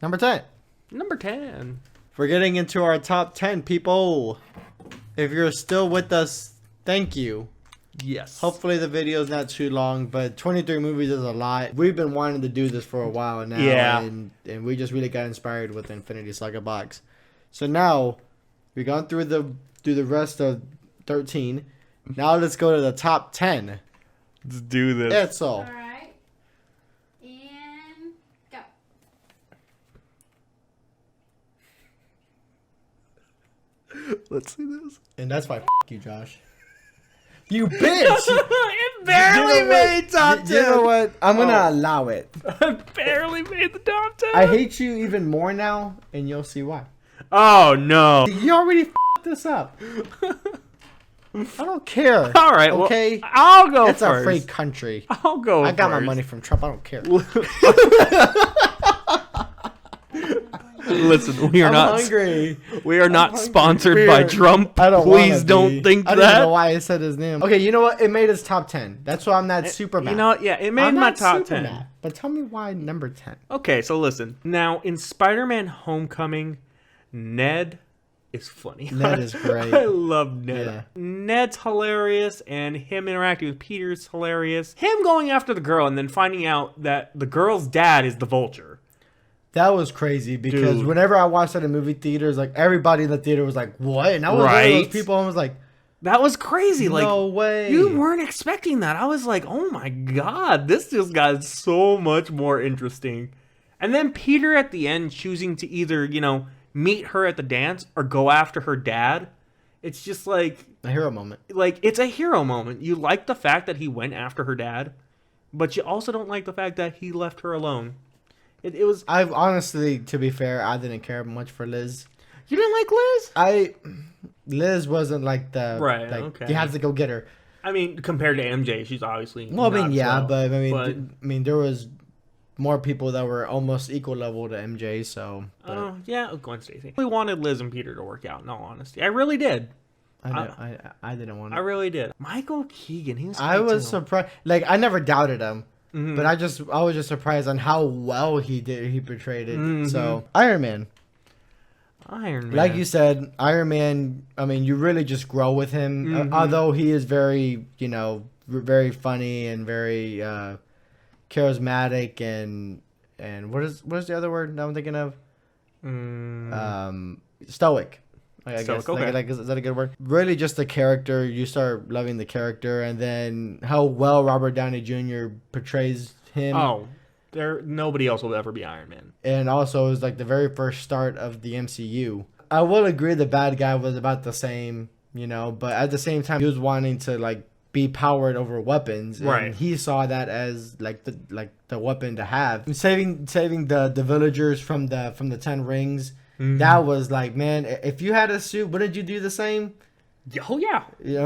Number 10. Number 10. We're getting into our top 10, people. If you're still with us, thank you. Yes. Hopefully the video is not too long, but 23 movies is a lot. We've been wanting to do this for a while now, Yeah. and we just really got inspired with the Infinity Saga box. So now we've gone through the rest of 13. Now let's go to the top 10. Let's do this. That's all. All right. And go. Let's see this. And that's why you, Josh. You bitch! It barely made top 10. You know what? I'm gonna allow it. I barely made the top 10. I hate you even more now, and you'll see why. Oh, no. You already f***ed this up. I don't care. All right, okay? well, I'll go It's first. a free country. I'll go I got my first. money from Trump. I don't care. Listen, we are I'm not hungry. We are not hungry. sponsored by Trump. I don't Please wanna don't be. think I don't even know that. why I said his name. Okay, you know what? It made his top 10. That's why I'm not super mad. You know what? Yeah, it made I'm my not top super 10. mad, but tell me why number 10. Okay, so listen. Now, in Spider-Man Homecoming, Ned is funny. Ned is great. I love Ned. Yeah. Ned's hilarious, and him interacting with Peter is hilarious. Him going after the girl and then finding out that the girl's dad is the Vulture. That was crazy because Dude. whenever I watched it in movie theaters, like everybody in the theater was like, "What?" And I was one of Right. those people. I was like, That was crazy. "No Like, way!" you weren't expecting that. I was like, oh my god, this just got so much more interesting. And then Peter at the end choosing to either, meet her at the dance or go after her dad. It's just like a hero moment. it's a hero moment. You like the fact that he went after her dad, but you also don't like the fact that he left her alone. It was... I honestly, to be fair, I didn't care much for Liz. You didn't like Liz? Liz wasn't like the Right, Like, okay. you have to go get her. I mean, compared to MJ, she's obviously Well, I mean, not yeah, so, but I mean, there was more people that were almost equal level to MJ. So, but yeah, Gwen Stacy. We wanted Liz and Peter to work out. In all honesty, I really did. I didn't want I to. really did. Michael Keegan, he was. I great, was too. surprised. Like, I never doubted him. Mhm. But I was just surprised on how well he portrayed it. Mhm. So Iron Man, Iron Man. like you said, Iron Man. I mean, you really just grow with him. Mhm. Although he is very, very funny and very charismatic and what is the other word that I'm thinking of? Stoic. I Stoic, guess. okay. Like, is that a good word? Really, just the character. You start loving the character, and then how well Robert Downey Jr. portrays him. Oh, nobody else will ever be Iron Man. And also, it was like the very first start of the MCU. I will agree the bad guy was about the same, but at the same time, he was wanting to like be powered over weapons, and Right. he saw that as like the weapon to have. Saving the villagers from the 10 rings. Mhm. That was like, man, if you had a suit, wouldn't you do the same? Oh yeah,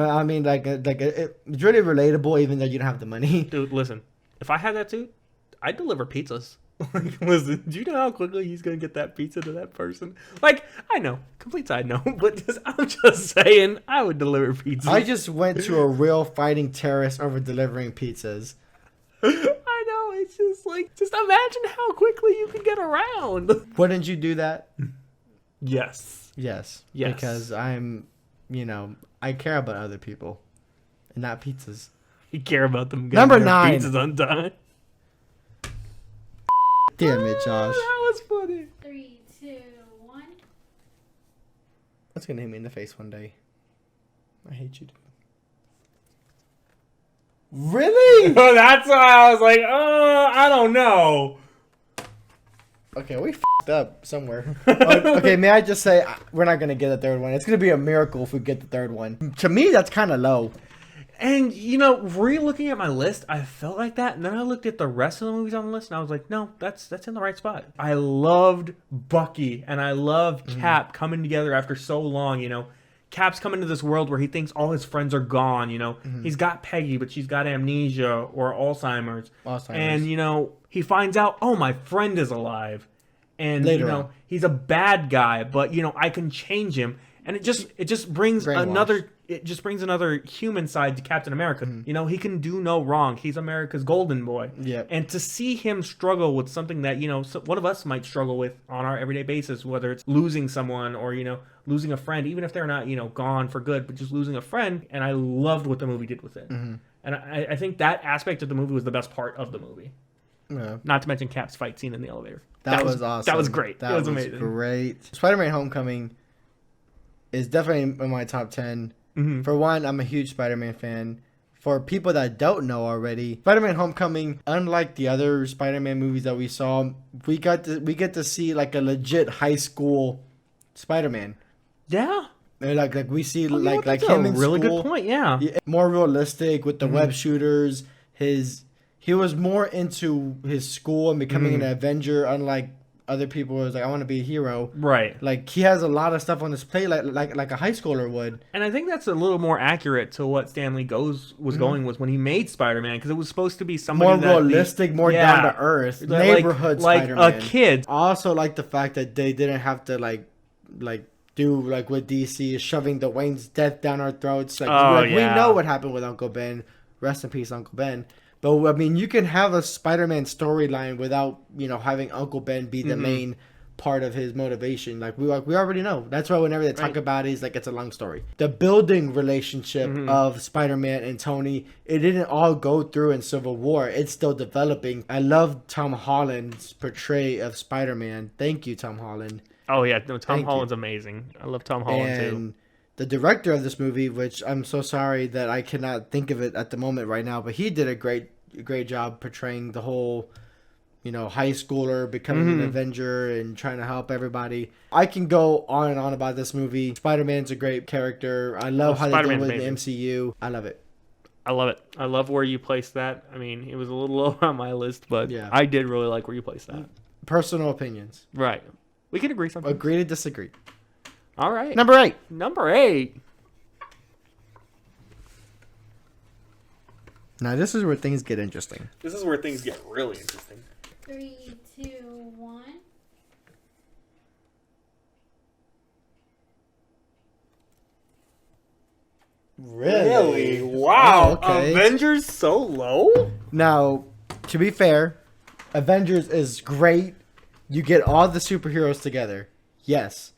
I mean, it's really relatable, even though you don't have the money. dude. Listen, if I had that suit, I'd deliver pizzas. Like, listen, do you know how quickly he's gonna get that pizza to that person? Like, I know, complete side note, but I'm just saying, I would deliver pizzas. I just went to a real fighting terrorist over delivering pizzas. I know, it's just like, just imagine how quickly you can get around. Wouldn't you do that? Yes. Yes. Yes. Because I'm, I care about other people and not pizzas. You care about them getting Number their 9. pizzas on time. Damn it, Josh. That was funny. 3, 2, 1. That's going to hit me in the face one day. I hate you, dude. Really? That's why I was like, I don't know. Okay, we f***ed up somewhere. Okay, may I just say, we're not going to get the third one. It's going to be a miracle if we get the third one. To me, that's kind of low. And, re-looking at my list, I felt like that. And then I looked at the rest of the movies on the list, and I was like, no, that's in the right spot. I loved Bucky, and I loved Cap coming together after so long, Cap's coming to this world where he thinks all his friends are gone, He's got Peggy, but she's got amnesia or Alzheimer's. And, he finds out, oh, my friend is alive. And, Later on. he's a bad guy, but, I can change him. And it just brings Brainwash. another... it just brings another human side to Captain America. You know, he can do no wrong. He's America's golden boy. Yeah. And to see him struggle with something that, you know, one of us might struggle with on our everyday basis, whether it's losing someone or, you know, losing a friend, even if they're not, you know, gone for good, but just losing a friend. And I loved what the movie did with it. And I think that aspect of the movie was the best part of the movie. Yeah. Not to mention Cap's fight scene in the elevator. That was awesome. That was great. That was amazing. Great. Spider-Man Homecoming is definitely in my top 10. For one, I'm a huge Spider-Man fan. For people that don't know already, Spider-Man Homecoming, unlike the other Spider-Man movies that we saw, we get to see like a legit high school Spider-Man. Yeah. Like we see That's like a him in really school. good point. Yeah. More realistic with the web shooters. He was more into his school and becoming an Avenger, unlike other people who was like, I want to be a hero. Right. Like he has a lot of stuff on his plate like a high schooler would. And I think that's a little more accurate to what Stan Lee was going with when he made Spider-Man, because it was supposed to be somebody More realistic, more down to earth, neighborhood Spider-Man. Like a kid. I also like the fact that they didn't have to like do like with DC shoving the Wayne's death down our throats. We know what happened with Uncle Ben. Rest in peace, Uncle Ben. But I mean, you can have a Spider-Man storyline without, you know, having Uncle Ben be the main part of his motivation. Like we already know. That's why whenever they talk about it, it's a long story. The building relationship of Spider-Man and Tony, it didn't all go through in Civil War. It's still developing. I love Tom Holland's portray of Spider-Man. Thank you, Tom Holland. Oh yeah, no, Tom Holland's amazing. I love Tom Holland too. The director of this movie, which I'm so sorry that I cannot think of it at the moment right now, but he did a great job portraying the whole, you know, high schooler becoming an Avenger and trying to help everybody. I can go on and on about this movie. Spider-Man's a great character. I love how they did with the MCU. I love it. I love it. I love where you placed that. I mean, it was a little low on my list, but yeah. I did really like where you placed that. Personal opinions. Right. We can agree sometimes. Agree to disagree. All right. Number 8. Now this is where things get interesting. This is where things get really interesting. 3, 2, 1. Really? Wow. Oh, okay. Avengers so low? Now, to be fair, Avengers is great. You get all the superheroes together. Yes.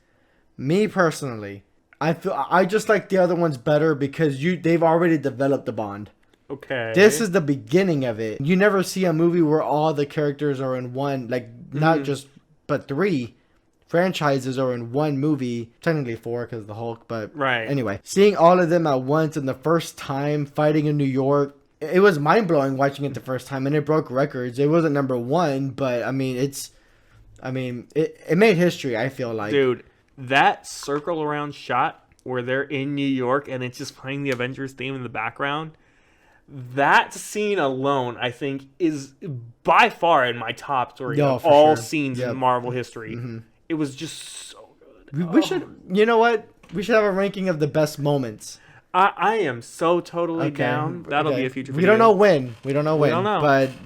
Me personally, I just like the other ones better because they've already developed the bond. Okay. This is the beginning of it. You never see a movie where all the characters are in one, not just, but 3 franchises are in one movie. Technically 4 because of the Hulk, but right. Anyway, seeing all of them at once and the first time fighting in New York, it was mind-blowing watching it the first time, and it broke records. It wasn't number 1, but I mean, it made history, I feel like. Dude, that circle around shot where they're in New York and it's just playing the Avengers theme in the background, that scene alone, I think, is by far in my top 3 of all scenes in Marvel history. It was just so good. We should, you know what? We should have a ranking of the best moments. I am so totally down. That'll be a future video. We don't know when. We don't know.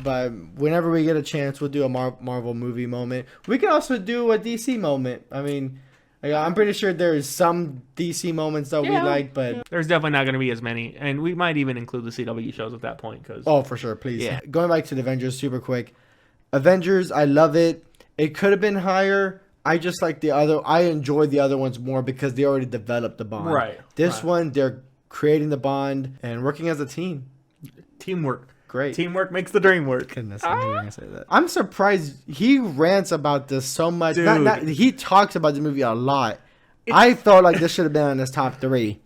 But whenever we get a chance, we'll do a Marvel movie moment. We can also do a DC moment. I mean, I'm pretty sure there's some DC moments that we like, but there's definitely not going to be as many. And we might even include the CW shows at that point. Oh, for sure. Please. Yeah. Going back to the Avengers super quick. Avengers, I love it. It could have been higher. I just like I enjoy the other ones more because they already developed the bond. Right. This one, they're creating the bond and working as a team. Teamwork. Great. Teamwork makes the dream work. Goodness, I knew you were gonna say that. I'm surprised he rants about this so much. He talks about the movie a lot. I felt like this should have been in his top 3.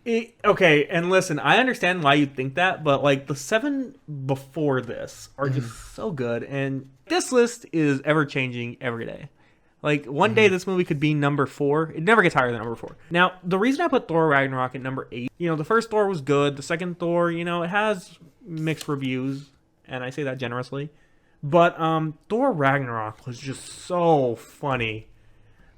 Okay, and listen, I understand why you think that, but like the 7 before this are just so good, and this list is ever changing every day. Like, one day this movie could be number 4. It never gets higher than number 4. Now, the reason I put Thor Ragnarok at number 8, you know, the first Thor was good. The second Thor, you know, it has mixed reviews, and I say that generously. But Thor Ragnarok was just so funny.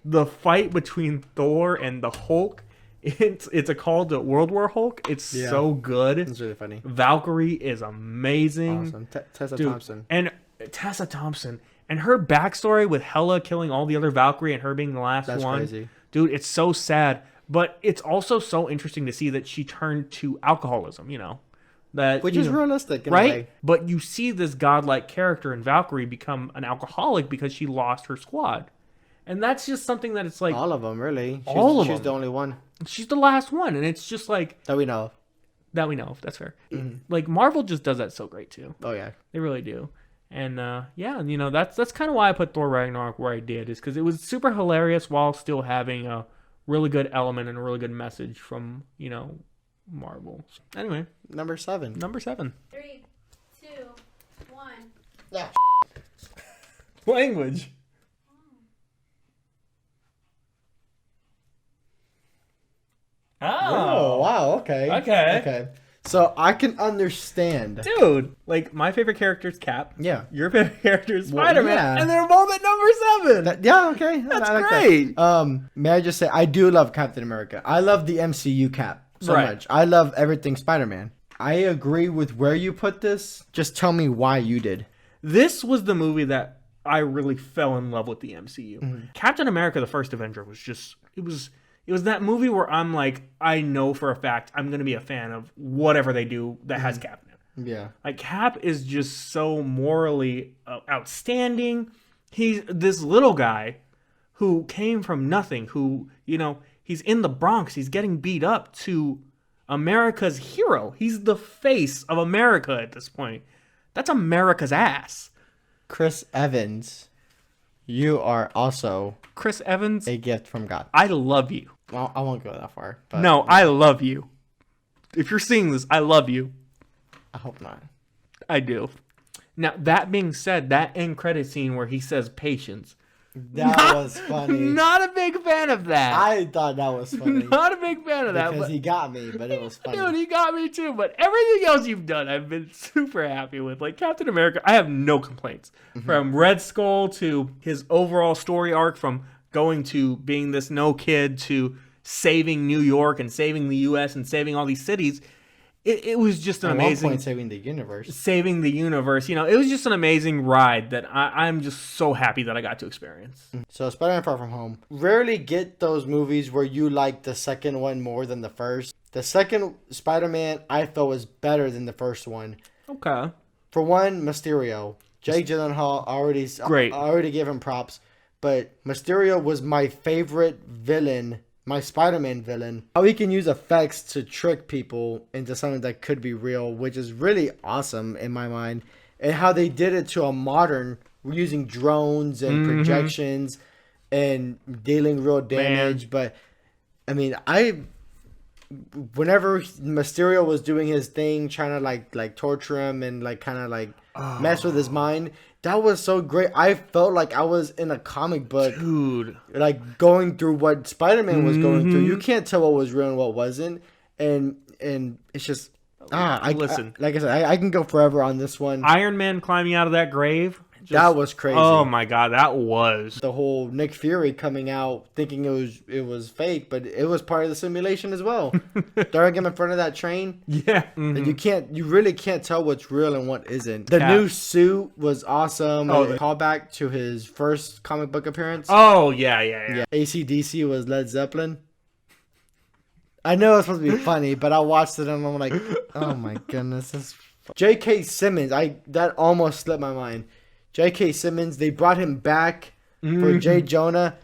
The fight between Thor and the Hulk, it's a call to World War Hulk. It's so good. It's really funny. Valkyrie is amazing. Awesome. Tessa Thompson. And Tessa Thompson. And her backstory with Hela killing all the other Valkyrie and her being the last one. Crazy. Dude, it's so sad. But it's also so interesting to see that she turned to alcoholism, that which is realistic, in a right? way. But you see this godlike character in Valkyrie become an alcoholic because she lost her squad. And that's just something that it's like... All of them, really. She's the only one. She's the last one. And it's just like... That we know of. That we know of. That's fair. Mm-hmm. Like, Marvel just does that so great, too. Oh, yeah. They really do. And, that's kind of why I put Thor Ragnarok where I did, is because it was super hilarious while still having a really good element and a really good message from, Marvel. Anyway. Number 7. 3, 2, 1. Yeah. Language. Oh, wow. Okay. Okay. So I can understand. Dude, like, my favorite character is Cap. Yeah. Your favorite character is Spider-Man. yeah. And they're both at number 7. Yeah, okay. That's I like great. That. May I just say, I do love Captain America. I love the MCU Cap so Right. much. I love everything Spider-Man. I agree with where you put this. Just tell me why you did. This was the movie that I really fell in love with the MCU. Mm-hmm. Captain America, the First Avenger, was just... It was that movie where I'm like, I know for a fact I'm going to be a fan of whatever they do that has Cap in it. Yeah. Like, Cap is just so morally outstanding. He's this little guy who came from nothing, who, he's in the Bronx. He's getting beat up to America's hero. He's the face of America at this point. That's America's ass. Chris Evans, you are also Chris Evans, a gift from God. I love you. Well, I won't go that far. But No, I love you. If you're seeing this, I love you. I hope not. I do. Now, that being said, that end credit scene where he says patience. That was funny. Not a big fan of that. I thought that was funny. Not a big fan of that. Because But, he got me, but it was funny. dude, he got me too. But everything else you've done, I've been super happy with. Like Captain America, I have no complaints. From Red Skull to his overall story arc, from going to being this no kid to saving New York and saving the U.S. and saving all these cities. It was just an At amazing... one point, saving the universe. Saving the universe. It was just an amazing ride that I'm just so happy that I got to experience. So, Spider-Man Far From Home. Rarely get those movies where you like the second one more than the first. The second Spider-Man, I felt, was better than the first one. Okay. For one, Mysterio. Jake Gyllenhaal, Great. I already gave him props. But Mysterio was my favorite villain, my Spider-Man villain. How he can use effects to trick people into something that could be real, which is really awesome in my mind. And how they did it to a modern, using drones and projections and dealing real damage. But, I mean, whenever Mysterio was doing his thing, trying to like torture him and like kind of like mess with his mind, that was so great. I felt like I was in a comic book, Dude. like going through what Spider-Man was going through. You can't tell what was real and what wasn't, and it's just Listen. like I said, I can go forever on this one. Iron Man climbing out of that grave. That was crazy. Oh my god, that was. The whole Nick Fury coming out thinking it was fake, but it was part of the simulation as well. Throwing him in front of that train. Yeah. And you really can't tell what's real and what isn't. The new suit was awesome. Oh, Callback to his first comic book appearance. Oh, yeah. AC/DC was Led Zeppelin. I know it's supposed to be funny, but I watched it and I'm like, oh my goodness. J.K. Simmons, that almost slipped my mind. J.K. Simmons, they brought him back for J. Jonah.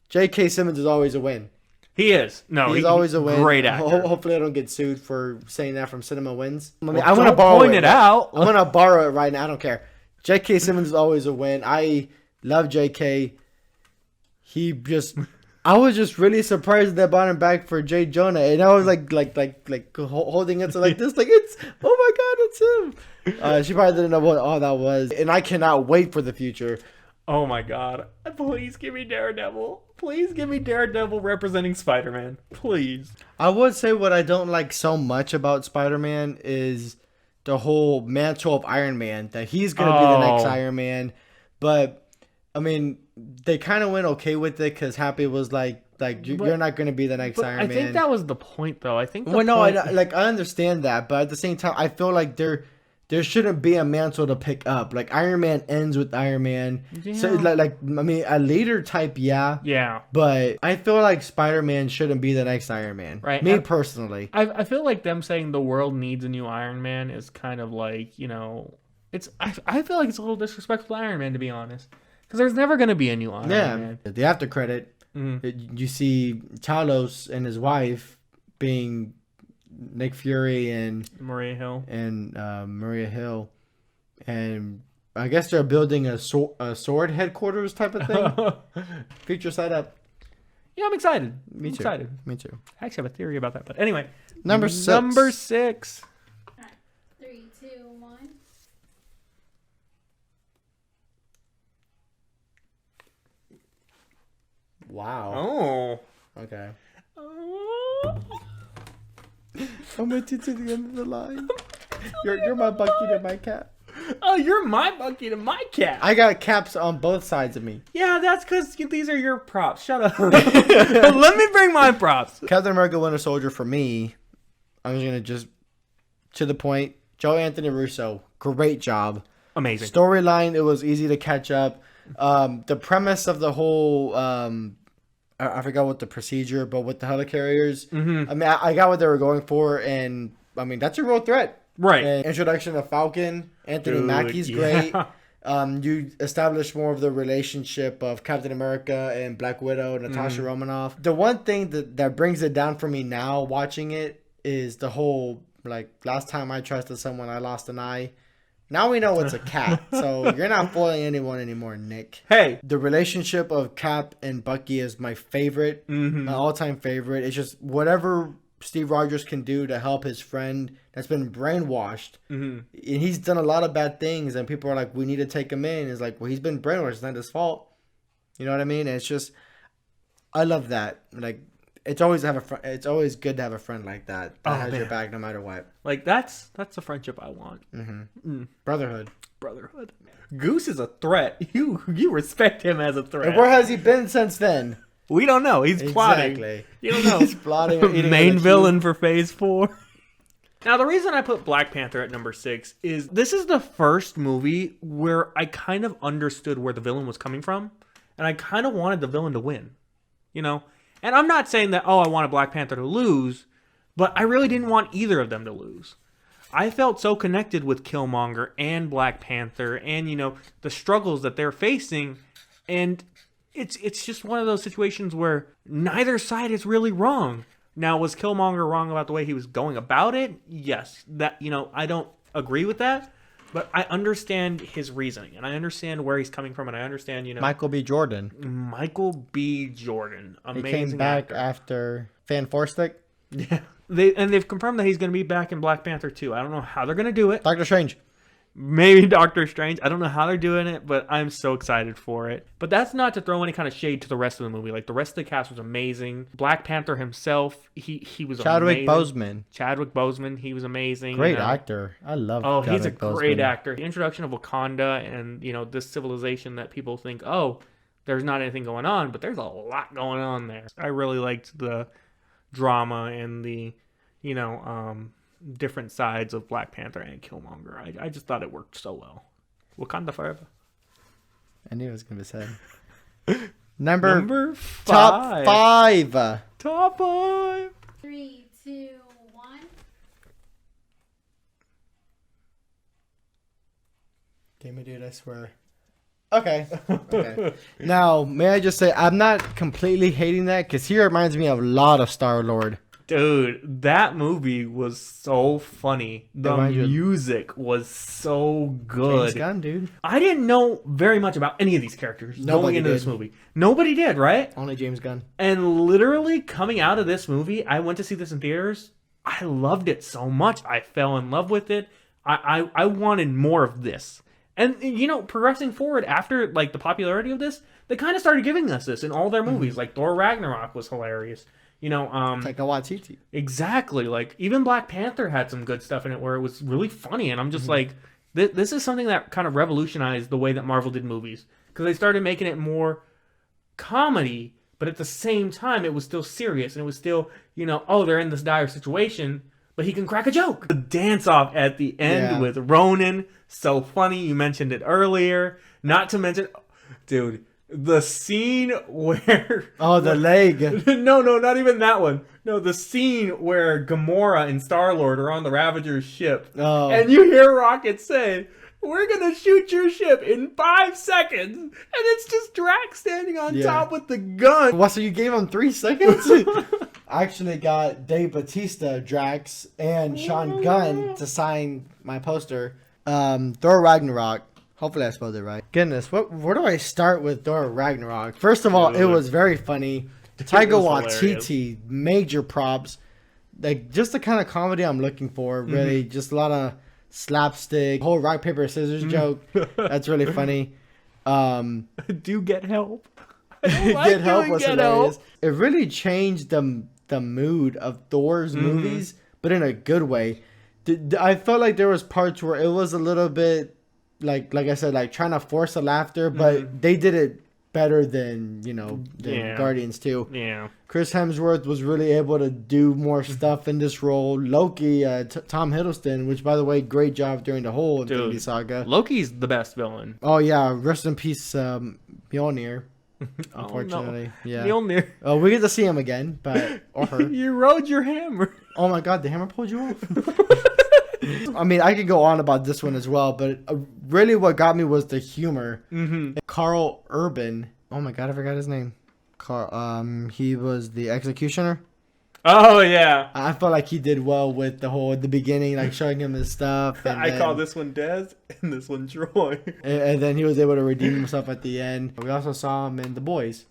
J.K. Simmons is always a win. He is. No, He's always a win. Great actor. Hopefully I don't get sued for saying that from Cinema Wins. I mean, Well, I want to don't borrow point it. it out. I'm going to borrow it right now. I don't care. J.K. Simmons is always a win. I love J.K. I was just really surprised that they brought him back for J. Jonah. And I was like holding it to like this. Like, it's, oh my God, it's him. She probably didn't know what all that was. And I cannot wait for the future. Oh my god. Please give me Daredevil. Please give me Daredevil representing Spider-Man. Please. I would say what I don't like so much about Spider-Man is the whole mantle of Iron Man. That he's going to be the next Iron Man. But, I mean, they kind of went okay with it because Happy was like you're not going to be the next Iron Man. I think that was the point, though. I think. I understand that, but at the same time, I feel like they're there shouldn't be a mantle to pick up. Like Iron Man ends with Iron Man. Yeah. So like I mean a leader type, yeah. Yeah. But I feel like Spider-Man shouldn't be the next Iron Man. Right. Me personally. I feel like them saying the world needs a new Iron Man is kind of like, I feel like it's a little disrespectful to Iron Man, to be honest. Because there's never going to be a new Iron Man. The after credit, you see Talos and his wife being Nick Fury and Maria Hill. And I guess they're building a sword headquarters type of thing. Future setup. Yeah, I'm excited. Me too. Excited. Me too. I actually have a theory about that. But anyway. Number 6. Number 6. All right. 3, 2, 1. Wow. Oh. Okay. Oh. I'm with you to the end of the line. You're my Bucky to my Cap. Oh, you're my Bucky to my Cap. I got caps on both sides of me. Yeah, that's because these are your props. Shut up. Let me bring my props. Captain America Winter Soldier for me, I'm just going to just to the point. Joe Anthony Russo, great job. Amazing. Storyline, it was easy to catch up. The premise of the whole, I forgot what the procedure, but with the helicarriers, I mean, I got what they were going for, and I mean, that's a real threat. Right. And introduction of Falcon, Anthony Mackie's great. You establish more of the relationship of Captain America and Black Widow, Natasha Romanoff. The one thing that brings it down for me now watching it is the whole, like, last time I trusted someone, I lost an eye. Now we know it's a cat, so you're not fooling anyone anymore, Nick. Hey. The relationship of Cap and Bucky is my favorite, my all-time favorite. It's just whatever Steve Rogers can do to help his friend that's been brainwashed. And he's done a lot of bad things, and people are like, we need to take him in. It's like, well, he's been brainwashed. It's not his fault. You know what I mean? And it's just, I love that. Like, it's always it's always good to have a friend like that has your back no matter what. Like, that's the friendship I want. Brotherhood. Goose is a threat. You respect him as a threat. And where has he been since then? We don't know. He's plotting. Exactly. You don't know. He's plotting. Main villain for Phase 4. Now, the reason I put Black Panther at number 6 is this is the first movie where I kind of understood where the villain was coming from, and I kind of wanted the villain to win. You know? And I'm not saying that, I wanted Black Panther to lose, but I really didn't want either of them to lose. I felt so connected with Killmonger and Black Panther and, the struggles that they're facing, and it's just one of those situations where neither side is really wrong. Now, was Killmonger wrong about the way he was going about it? Yes. That, I don't agree with that, but I understand his reasoning, and I understand where he's coming from, and I understand, Michael B. Jordan. Michail B. Jordan. Amazing. He came back actor. after Fan Forstick. Yeah. They've confirmed that he's going to be back in Black Panther 2. I don't know how they're going to do it. Doctor Strange. Maybe Doctor Strange. I don't know how they're doing it, but I'm so excited for it. But that's not to throw any kind of shade to the rest of the movie. Like, the rest of the cast was amazing. Black Panther himself, he was Chadwick amazing. Chadwick Boseman, he was amazing. Great actor. I love Chadwick he's a great Boseman. actor. The introduction of Wakanda and, this civilization that people think, there's not anything going on, but there's a lot going on there. I really liked the drama and the, different sides of Black Panther and Killmonger. I just thought it worked so well. Wakanda forever. I knew it was going to be said. Number 5. Top 5. Top 5. 3, 2, 1. Damn it, dude, I swear. Okay. Now, may I just say, I'm not completely hating that, because he reminds me of a lot of Star-Lord. Dude, that movie was so funny. The music was so good. James Gunn, dude. I didn't know very much about any of these characters going into this movie. Nobody did, right? Only James Gunn. And literally coming out of this movie, I went to see this in theaters. I loved it so much. I fell in love with it. I wanted more of this. And, progressing forward after, like, the popularity of this, they kind of started giving us this in all their movies. Like, Thor Ragnarok was hilarious. Taika Waititi. Exactly. Like, even Black Panther had some good stuff in it where it was really funny. And I'm just like, this is something that kind of revolutionized the way that Marvel did movies. Because they started making it more comedy, but at the same time, it was still serious. And it was still, they're in this dire situation, but he can crack a joke. The dance off at the end with Ronan, so funny. You mentioned it earlier. Not to mention, dude, the scene where the leg. No, not even that one. No, the scene where Gamora and Star-Lord are on the Ravager's ship, and you hear Rocket say, "We're gonna shoot your ship in 5 seconds," and it's just Drax standing on top with the gun. What? So you gave him 3 seconds? I actually got Dave Bautista, Drax, and Sean Gunn to sign my poster. Thor Ragnarok. Hopefully I spelled it right. Goodness, where do I start with Thor Ragnarok? First of all, it was very funny. Taika Waititi, major props. Like, just the kind of comedy I'm looking for, really. Just a lot of slapstick. Whole rock, paper, scissors joke. That's really funny. Do get help. Get help was hilarious. It really changed the mood of Thor's movies, but in a good way. I felt like there was parts where it was a little bit, like I said, like trying to force a laughter, but they did it better than Guardians 2. Yeah. Chris Hemsworth was really able to do more stuff in this role. Loki, Tom Hiddleston, which, by the way, great job during the whole Infinity Saga. Loki's the best villain. Oh, yeah. Rest in peace, Mjolnir. Unfortunately. Yeah. Mjolnir. Oh, we get to see him again, or her. You rode your hammer. Oh, my God. The hammer pulled you off? I mean, I could go on about this one as well, but really what got me was the humor. Carl Urban. Oh my God, I forgot his name. He was the executioner. Oh yeah. I felt like he did well with the beginning, like showing him his stuff. And I call this one Des and this one Troy. And then he was able to redeem himself at the end. We also saw him in The Boys.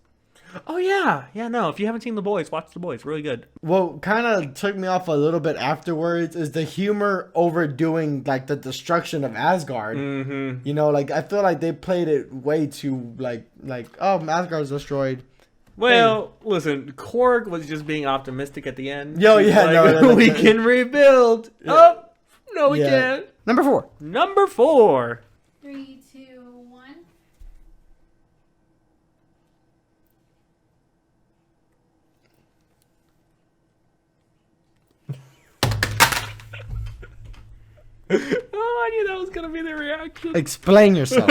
Oh yeah, no. If you haven't seen The Boys, watch The Boys. Really good. What kind of took me off a little bit afterwards is the humor overdoing like the destruction of Asgard. You know, like I feel like they played it way too like Asgard's destroyed. Well, listen, Korg was just being optimistic at the end. Yo, yeah, like, we can rebuild. Yeah. Oh, no, we can't. Number 4. 3, 2, 1. Oh, I knew that was going to be the reaction. Explain yourself.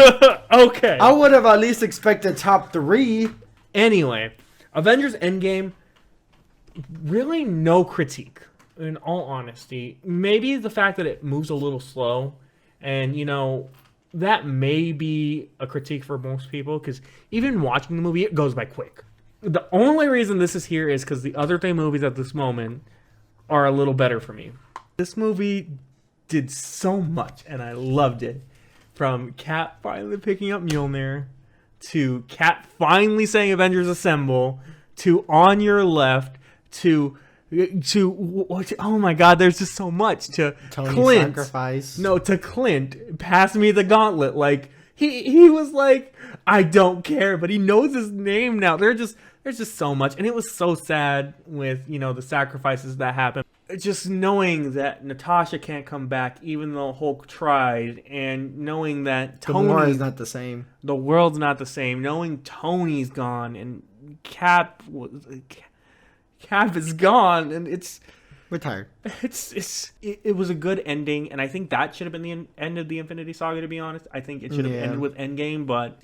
Okay. I would have at least expected top 3. Anyway, Avengers Endgame, really no critique, in all honesty. Maybe the fact that it moves a little slow, and, that may be a critique for most people, because even watching the movie, it goes by quick. The only reason this is here is because the other 3 movies at this moment are a little better for me. This movie did so much, and I loved it. From Cap finally picking up Mjolnir, to Cap finally saying Avengers Assemble, to On Your Left, to oh my God, there's just so much. To Tony Clint. Sacrifice. No, to Clint. Pass me the gauntlet. Like, he was like, I don't care, but he knows his name now. There's just so much. And it was so sad with, the sacrifices that happened. Just knowing that Natasha can't come back, even though Hulk tried, and knowing that Gamora is not the same. The world's not the same. Knowing Tony's gone and Cap is gone, and we're tired. It was a good ending, and I think that should have been the end of the Infinity Saga. To be honest, I think it should have ended with Endgame, but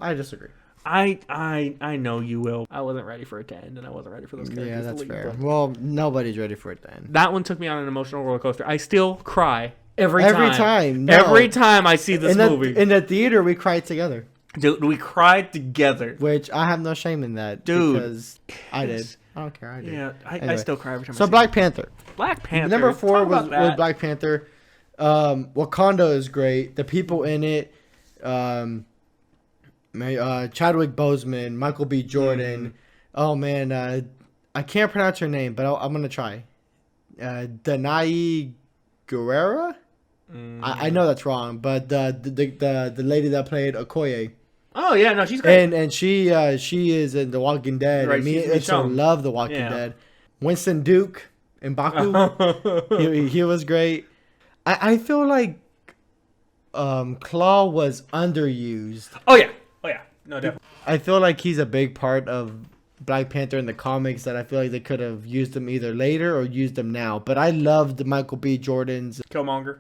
I disagree. I know you will. I wasn't ready for it to end, and I wasn't ready for those characters. Yeah, that's to leave, fair. but Well, nobody's ready for it to end. that one took me on an emotional roller coaster. I still cry every time. No. Every time I see this movie. In the theater, we cried together. Dude, we cried together. Which I have no shame in that. Dude. Because I did. I don't care. I did. Yeah, Anyway. I still cry every time I So see Black Panther. Black Panther. Number 4 Talk was about that. Black Panther. Wakanda is great. The people in it. Chadwick Boseman, Michael B. Jordan. Oh man, I can't pronounce her name, but I'm gonna try. Danai Gurira. I know that's wrong, but the lady that played Okoye. Oh yeah, no, she's great. And she is in The Walking Dead. Right, And me and so love The Walking Dead. Winston Duke in Baku. he was great. I feel like Claw was underused. Oh yeah, no, definitely. I feel like he's a big part of Black Panther in the comics that I feel like they could have used them either later or used them now. But I loved Michael B. Jordan's Killmonger.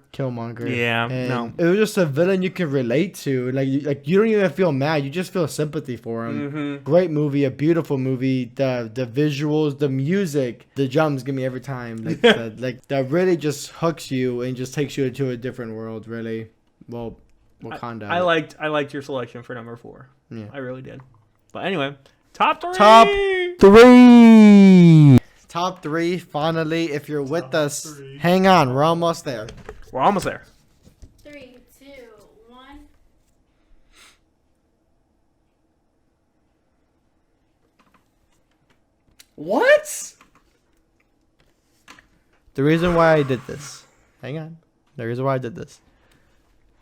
Yeah, and it was just a villain you can relate to. Like you don't even feel mad; you just feel sympathy for him. Mm-hmm. Great movie, a beautiful movie. The visuals, the music, the jumps give me every time. Like that really just hooks you and just takes you into a different world. Really, well, Wakanda. I liked your selection for number 4. Yeah, I really did. But anyway, top 3. Top 3. Finally, if you're with us, hang on. We're almost there. We're almost there. 3, 2, 1. What? The reason why I did this. Hang on. The reason why I did this.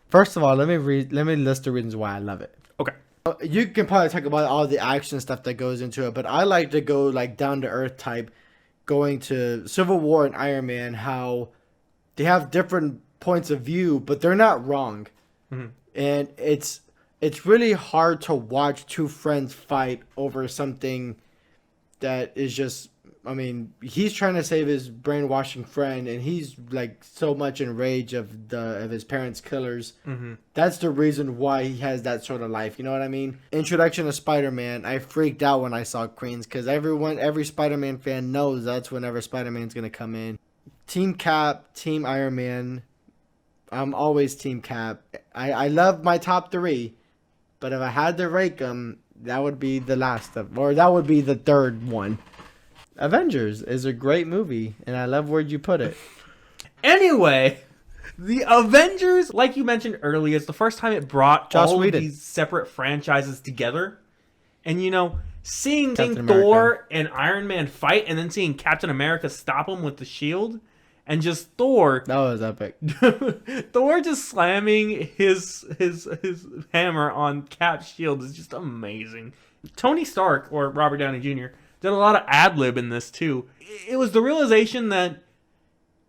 First of all, let me list the reasons why I love it. Okay. You can probably talk about all the action stuff that goes into it, but I like to go like down to earth type, going to Civil War and Iron Man, how they have different points of view, but they're not wrong. Mm-hmm. And it's really hard to watch two friends fight over something that is just, I mean, he's trying to save his brainwashing friend, and he's like so much enraged of his parents' killers. Mm-hmm. That's the reason why he has that sort of life. You know what I mean? Introduction of Spider-Man. I freaked out when I saw Queens because every Spider-Man fan knows that's whenever Spider-Man's gonna come in. Team Cap, Team Iron Man. I'm always Team Cap. I love my top 3, but if I had to rank them, that would be the last of, or that would be the third one. Avengers is a great movie, and I love where you put it. Anyway, the Avengers, like you mentioned earlier, it's the first time it brought all of these separate franchises together. And, you know, seeing Thor and Iron Man fight, and then seeing Captain America stop him with the shield, and just Thor... That was epic. Thor just slamming his hammer on Cap's shield is just amazing. Tony Stark, or Robert Downey Jr., did a lot of ad-lib in this, too. It was the realization that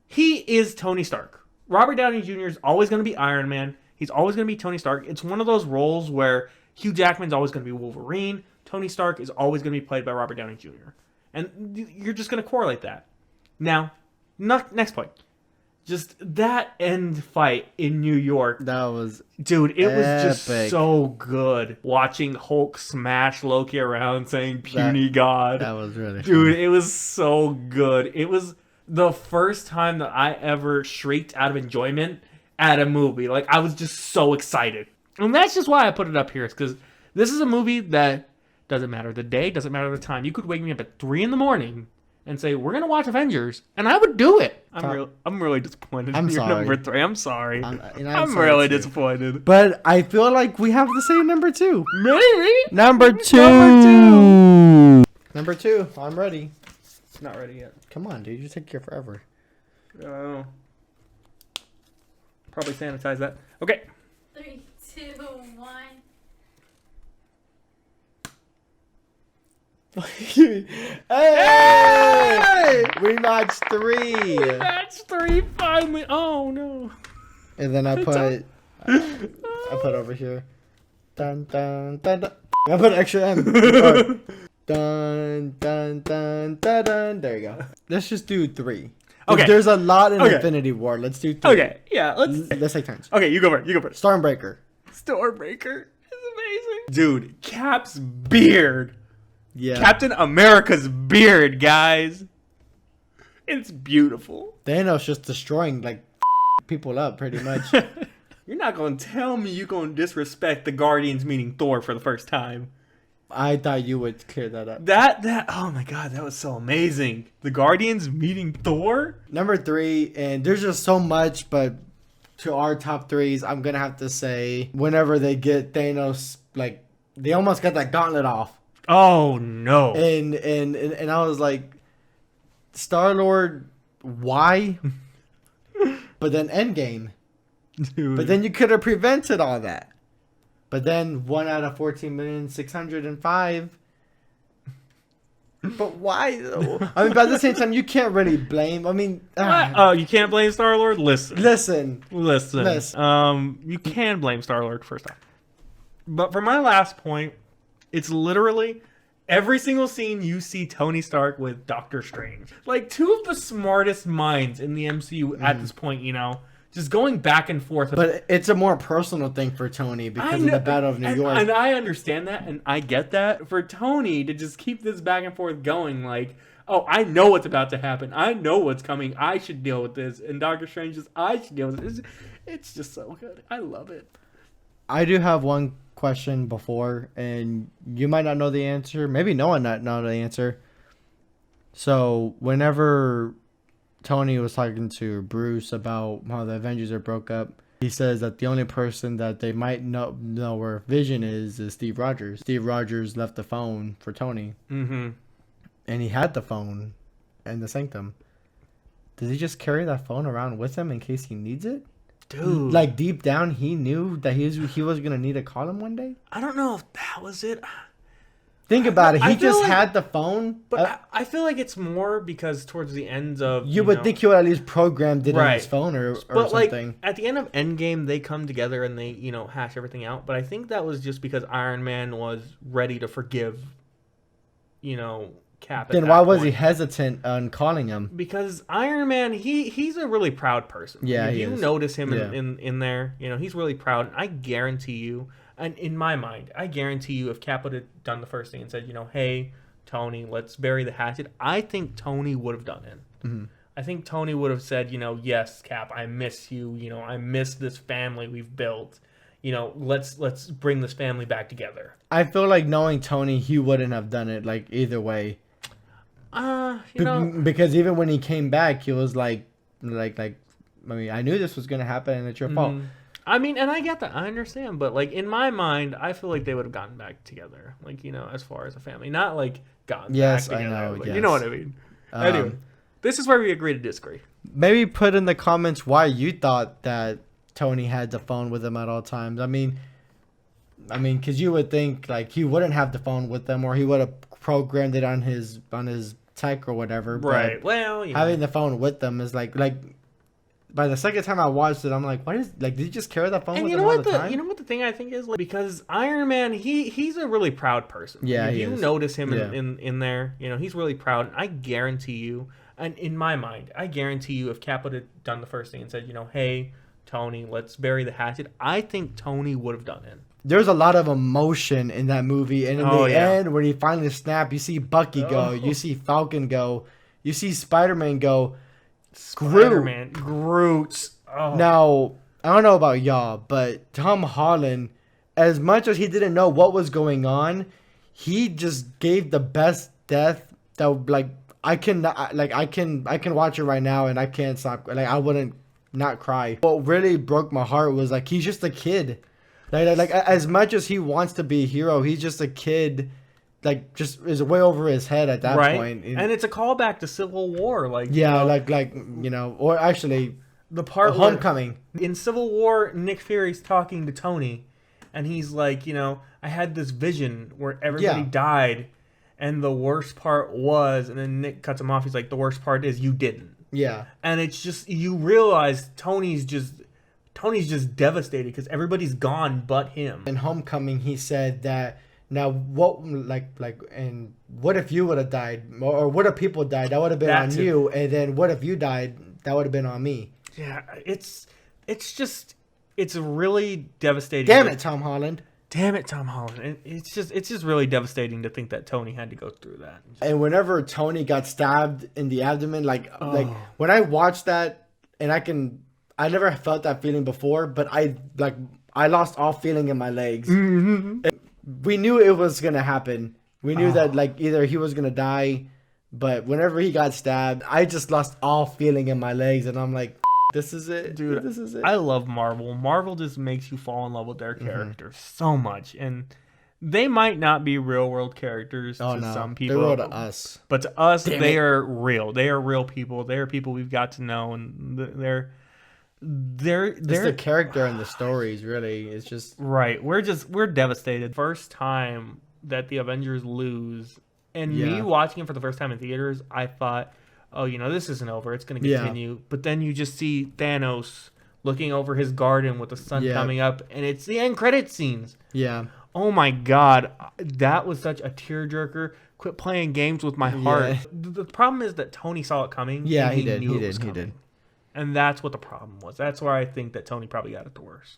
he is Tony Stark. Robert Downey Jr. is always going to be Iron Man. He's always going to be Tony Stark. It's one of those roles where Hugh Jackman's always going to be Wolverine. Tony Stark is always going to be played by Robert Downey Jr. And you're just going to correlate that. Now, next point. Just that end fight in New York. That was... Dude, it was just so good. Watching Hulk smash Loki around saying puny god. That was really Dude, fun. It was so good. It was the first time that I ever shrieked out of enjoyment at a movie. Like, I was just so excited. And that's just why I put it up here. It's because this is a movie that doesn't matter the day, doesn't matter the time. You could wake me up at 3 a.m. and say, we're going to watch Avengers, and I would do it. I'm really disappointed in your number 3. I'm sorry. I'm really disappointed. But I feel like we have the same number 2. Maybe. Number 2. Number 2. I'm ready. Not ready yet. Come on, dude. You take care forever. Oh. Probably sanitize that. Okay. 3, 2, 1. Hey! We matched 3. Match 3 finally. Oh no. And then I put over here. Dun dun dun dun. I put extra M. Dun dun dun dun dun. There you go. Let's just do 3. Okay. There's a lot in Infinity War. Let's do 3. Okay. Yeah. Let's take turns. Okay. You go first. Stormbreaker. Stormbreaker is amazing. Dude, Cap's beard. Yeah. Captain America's beard, guys. It's beautiful. Thanos just destroying like people up pretty much. You're not gonna tell me you're gonna disrespect the Guardians meeting Thor for the first time. I thought you would clear that up. That oh my god, that was so amazing. The Guardians meeting Thor? Number 3, and there's just so much, but to our top 3s, I'm gonna have to say whenever they get Thanos, like they almost got that gauntlet off. Oh no. And I was like, Star-Lord, why? But then Endgame. Dude. But then you could have prevented all that. But then 1 out of 14,605,000. But why though? I mean, but at the same time, you can't really blame. I mean, oh, you can't blame Star-Lord? Listen. You can blame Star-Lord first off. But for my last point, it's literally Every single scene you see Tony Stark with Doctor Strange. Like, two of the smartest minds in the MCU at this point, you know? Just going back and forth. But it's a more personal thing for Tony because of the Battle of New York. And I understand that, and I get that. For Tony to just keep this back and forth going, like, oh, I know what's about to happen. I know what's coming. I should deal with this. And Doctor Strange just, I should deal with this. It's just so good. I love it. I do have one question before, and you might not know the answer. Maybe no one not know the answer. So whenever Tony was talking to Bruce about how the Avengers are broke up, he says that the only person that they might know where Vision is Steve Rogers. Steve Rogers left the phone for Tony. Mm-hmm. And he had the phone in the Sanctum. Did he just carry that phone around with him in case he needs it? Dude. Like, deep down, he knew that he was going to need to call him one day? I don't know if that was it. Think about it. He just like, had the phone. But I feel like it's more because towards the ends of... You would think he would at least programmed it in his phone or but something. Like, at the end of Endgame, they come together and they, you know, hash everything out. But I think that was just because Iron Man was ready to forgive, you know, Cap. Then why was he hesitant on calling him? Because Iron Man, he's a really proud person. Yeah, you notice him in there. You know, he's really proud. And I guarantee you, and in my mind, I guarantee you, if Cap would have done the first thing and said, you know, hey, Tony, let's bury the hatchet, I think Tony would have done it. Mm-hmm. I think Tony would have said, you know, yes, Cap, I miss you. You know, I miss this family we've built. You know, let's bring this family back together. I feel like knowing Tony, he wouldn't have done it, like, either way. You know, because even when he came back, he was like, I mean, I knew this was going to happen and it's your fault. I mean, and I get that. I understand. But, like, in my mind, I feel like they would have gotten back together. Like, you know, as far as a family. Not, like, gotten back together. I know. Like, yes. You know what I mean? Anyway, this is where we agree to disagree. Maybe put in the comments why you thought that Tony had the phone with him at all times. I mean, because you would think, like, he wouldn't have the phone with him or he would have programmed it on his tech or whatever. Right. But well, you having the phone with them is like by the second time I watched it, I'm like, what is, like, did you just carry that phone with him all the time? You know what the thing I think is, like, because Iron Man, he's a really proud person. Yeah, you is. Notice him in there. You know, he's really proud. And I guarantee you, and in my mind, I guarantee you, if Cap would have done the first thing and said, you know, hey, Tony, let's bury the hatchet, I think Tony would have done it. There's a lot of emotion in that movie, and in the end, when he finally snapped, you see Bucky go, you see Falcon go, you see Spider-Man go, Groot. Oh. Now, I don't know about y'all, but Tom Holland, as much as he didn't know what was going on, he just gave the best death that, like, I can watch it right now and I can't stop. Like, I wouldn't not cry. What really broke my heart was, like, he's just a kid. Like as much as he wants to be a hero, he's just a kid. Like, just is way over his head at that point. And it's a callback to Civil War. Like, yeah, like you know, or actually the part Homecoming. In Civil War, Nick Fury's talking to Tony, and he's like, you know, I had this vision where everybody died, and the worst part was, and then Nick cuts him off. He's like, the worst part is you didn't. Yeah. And it's just, you realize Tony's just devastated because everybody's gone but him. In Homecoming, he said that, now what, and what if you would have died, or what if people died? That would have been on you, and then what if you died? That would have been on me. Yeah, it's really devastating. Damn it, Tom Holland. And it's just really devastating to think that Tony had to go through that. And whenever Tony got stabbed in the abdomen, like when I watched that, and I never felt that feeling before, but I lost all feeling in my legs. Mm-hmm. We knew it was gonna happen. We knew that, like, either he was gonna die, but whenever he got stabbed, I just lost all feeling in my legs, and I'm like, this is it, dude. This is it. I love Marvel. Marvel just makes you fall in love with their characters so much, and they might not be real world characters to some people. They're real to us, but to us, are real. They are real people. They are people we've got to know, and they're the character and the stories. Really, it's just right. We're devastated. First time that the Avengers lose, and me watching it for the first time in theaters, I thought, oh, you know, this isn't over. It's going to continue. Yeah. But then you just see Thanos looking over his garden with the sun coming up, and it's the end credit scenes. Yeah. Oh my god, that was such a tearjerker. Quit playing games with my heart. Yeah. The problem is that Tony saw it coming. Yeah, and he did. knew He it did. was He coming. did. And that's what the problem was. That's why I think that Tony probably got it the worst.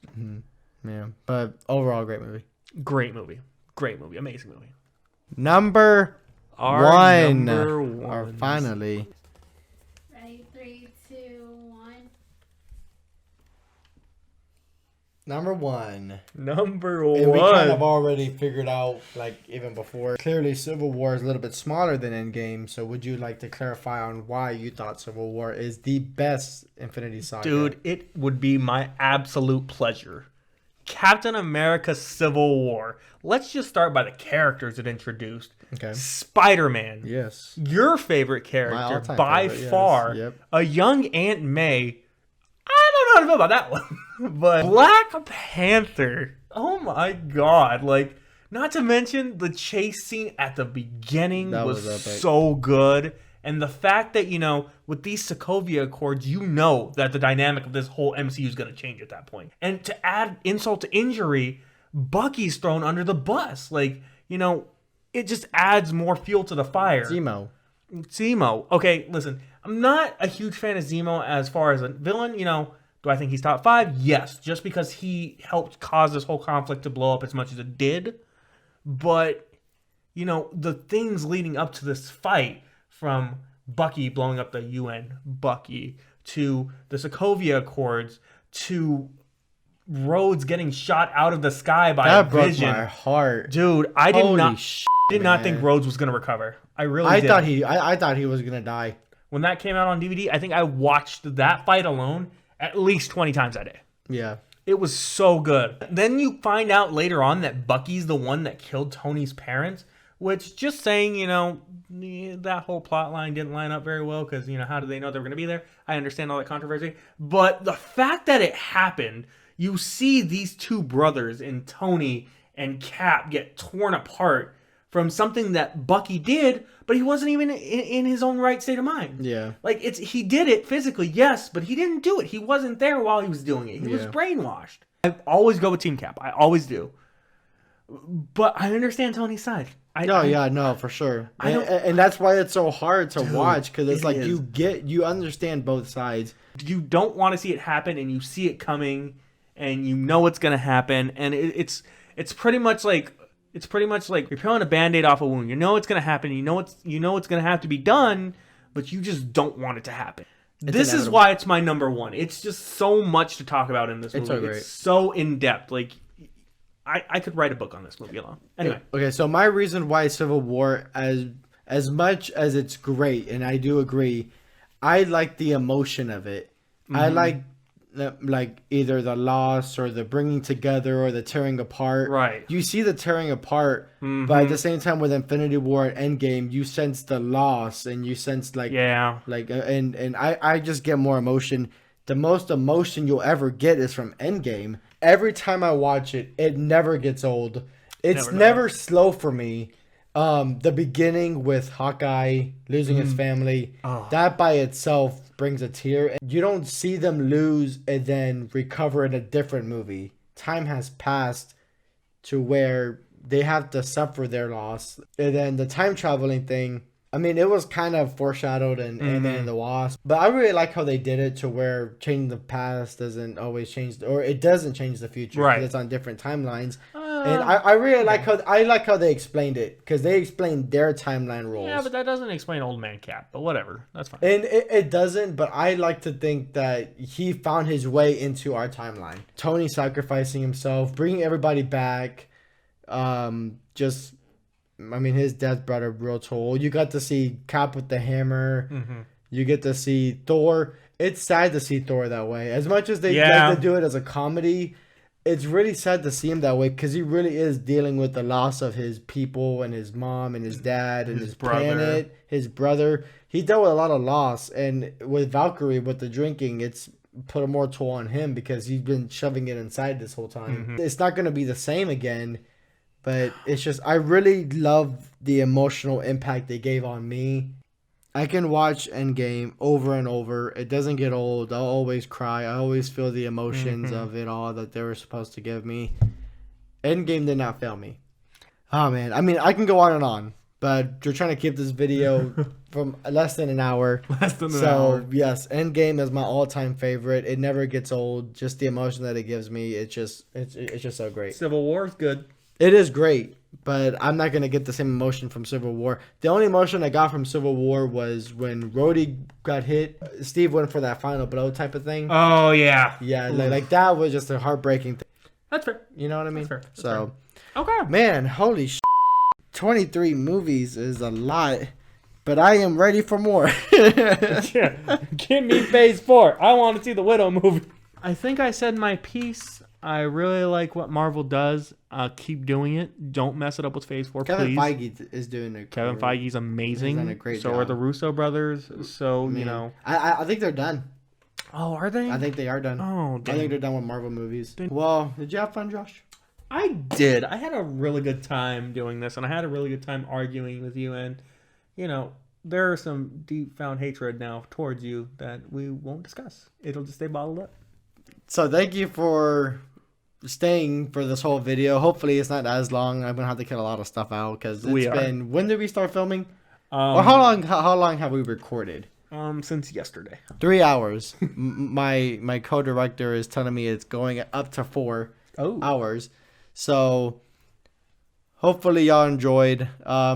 Yeah, but overall, great movie. Great movie. Great movie. Amazing movie. Number Our one. number Or ones. finally. Ready? 3, 2, 1. Number one. Number And we kind of one. already figured out, like, even before. Clearly, Civil War is a little bit smaller than Endgame. So, would you like to clarify on why you thought Civil War is the best Infinity Saga? Dude, it would be my absolute pleasure. Captain America Civil War. Let's just start by the characters it introduced. Okay. Spider-Man. Yes. Your favorite My character all-time by favorite, yes. far. Yep. A young Aunt May. I don't know how to feel about that one. But Black Panther. Oh my god. Like, not to mention the chase scene at the beginning That was was epic. so good. And the fact that, with these Sokovia Accords, that the dynamic of this whole MCU is going to change at that point. And to add insult to injury, Bucky's thrown under the bus. Like, it just adds more fuel to the fire. Zemo. Okay, listen. I'm not a huge fan of Zemo as far as a villain. Do I think he's top 5? Yes. Just because he helped cause this whole conflict to blow up as much as it did. But, the things leading up to this fight, from Bucky blowing up the UN Bucky, to the Sokovia Accords, to Rhodes getting shot out of the sky by a That broke vision. my heart. Dude, I did Holy not shit, did not man. think Rhodes was going to recover. I really I did. thought he was gonna die. When that came out on DVD, I think I watched that fight alone at least 20 times that day. Yeah. It was so good. Then you find out later on that Bucky's the one that killed Tony's parents, which, just saying, that whole plot line didn't line up very well because, how did they know they were going to be there? I understand all that controversy. But the fact that it happened, you see these two brothers in Tony and Cap get torn apart from something that Bucky did, but he wasn't even in his own right state of mind. Yeah. Like, he did it physically, yes, but he didn't do it. He wasn't there while he was doing it. He was brainwashed. I always go with Team Cap. I always do. But I understand Tony's side. No, for sure. And that's why it's so hard to watch, because it's it like is. you understand both sides. You don't want to see it happen, and you see it coming, and you know it's going to happen, and it's pretty much like you're peeling a Band-Aid off a wound. You know it's going to happen. You know it's going to have to be done, but you just don't want it to happen. This is inevitable. why it's my number one. It's just so much to talk about in this movie. It's so great. It's so in depth. Like, I could write a book on this movie alone. Anyway, Okay, so my reason why Civil War, as much as it's great, and I do agree, I like the emotion of it. I like either the loss or the bringing together or the tearing apart. Right. You see the tearing apart, but at the same time with Infinity War and Endgame, you sense the loss and you sense and I just get more emotion. The most emotion you'll ever get is from Endgame. Every time I watch it, it never gets old. It's never slow for me. The beginning with Hawkeye losing his family, that by itself brings a tear. You don't see them lose and then recover in a different movie. Time has passed to where they have to suffer their loss. And then the time traveling thing, I mean, it was kind of foreshadowed in Ant-Man and the Wasp. But I really like how they did it to where changing the past doesn't always change, or it doesn't change the future. Right. It's on different timelines. And I really like how they explained it, because they explained their timeline rules. yeah, but that doesn't explain Old Man Cap. But whatever, that's fine. And it doesn't, but I like to think that he found his way into our timeline. Tony sacrificing himself, bringing everybody back. His death brought a real toll. You got to see Cap with the hammer. You get to see Thor. It's sad to see Thor that way. As much as they like to do it as a comedy, it's really sad to see him that way, because he really is dealing with the loss of his people and his mom and his dad and his planet, his brother. He dealt with a lot of loss, and with Valkyrie, with the drinking, it's put a more toll on him because he's been shoving it inside this whole time. It's not going to be the same again, but it's just, I really love the emotional impact they gave on me. I can watch Endgame over and over. It doesn't get old. I'll always cry. I always feel the emotions of it all that they were supposed to give me. Endgame did not fail me. Oh man, I mean, I can go on and on, but we're trying to keep this video from less than an hour. Less than an so hour. yes, Endgame is my all-time favorite. It never gets old. Just the emotion that it gives me, it's just so great. Civil War is good. It is great, but I'm not gonna get the same emotion from Civil War. The only emotion I got from Civil War was when Rhodey got hit. Steve went for that final blow type of thing. Oh yeah. Yeah, like that was just a heartbreaking thing. That's fair. You know what I mean? That's fair. That's So, Okay. man, holy 23 movies is a lot, but I am ready for more. Yeah. Give me phase 4. I want to see the Widow movie. I think I said my piece. I really like what Marvel does. Keep doing it. Don't mess it up with phase 4, Kevin please. Feige is doing a Kevin Feige's amazing. He's done a great so job. are the Russo brothers. So, Man. you know. I think they're done. Oh, are they? I think they are done. Oh, I dang. think they're done with Marvel movies. Well, did you have fun, Josh? I did. I had a really good time doing this, and I had a really good time arguing with you. And, you know, there are some deep found hatred now towards you that we won't discuss. It'll just stay bottled up. So thank you for staying for this whole video. Hopefully it's not as long. I'm gonna have to cut a lot of stuff out because it's been. When did we start filming? Or how long have we recorded? Since yesterday. 3 hours. My co-director is telling me it's going up to 4 hours. So hopefully y'all enjoyed.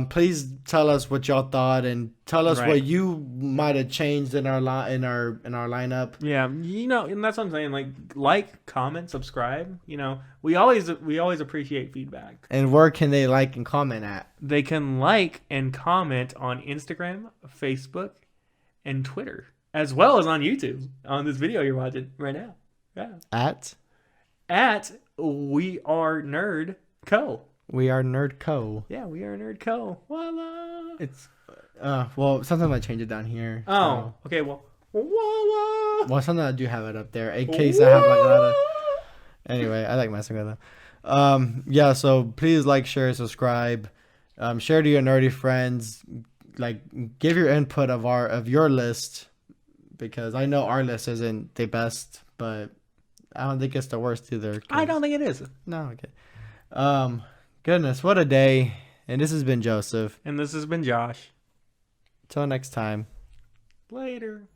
Please tell us what y'all thought and tell us what you might have changed in our lineup. Yeah, you know, and that's what I'm saying. Like, comment, subscribe. You know, we always appreciate feedback. And where can they like and comment at? They can like and comment on Instagram, Facebook, and Twitter, as well as on YouTube on this video you're watching right now. Yeah. At We Are Nerd Co. We Are Nerd Co. Yeah, We Are Nerd Co. Voila. It's well, sometimes I change it down here. Oh, okay. Well, voila. Well, sometimes I do have it up there in case I have like a lot of. Anyway, I like messing with them. Yeah. So please like, share, subscribe, share to your nerdy friends. Like, give your input of your list, because I know our list isn't the best, but I don't think it's the worst either. I don't think it is. No. Okay. Goodness, what a day. And this has been Joseph. And this has been Josh. Till next time. Later.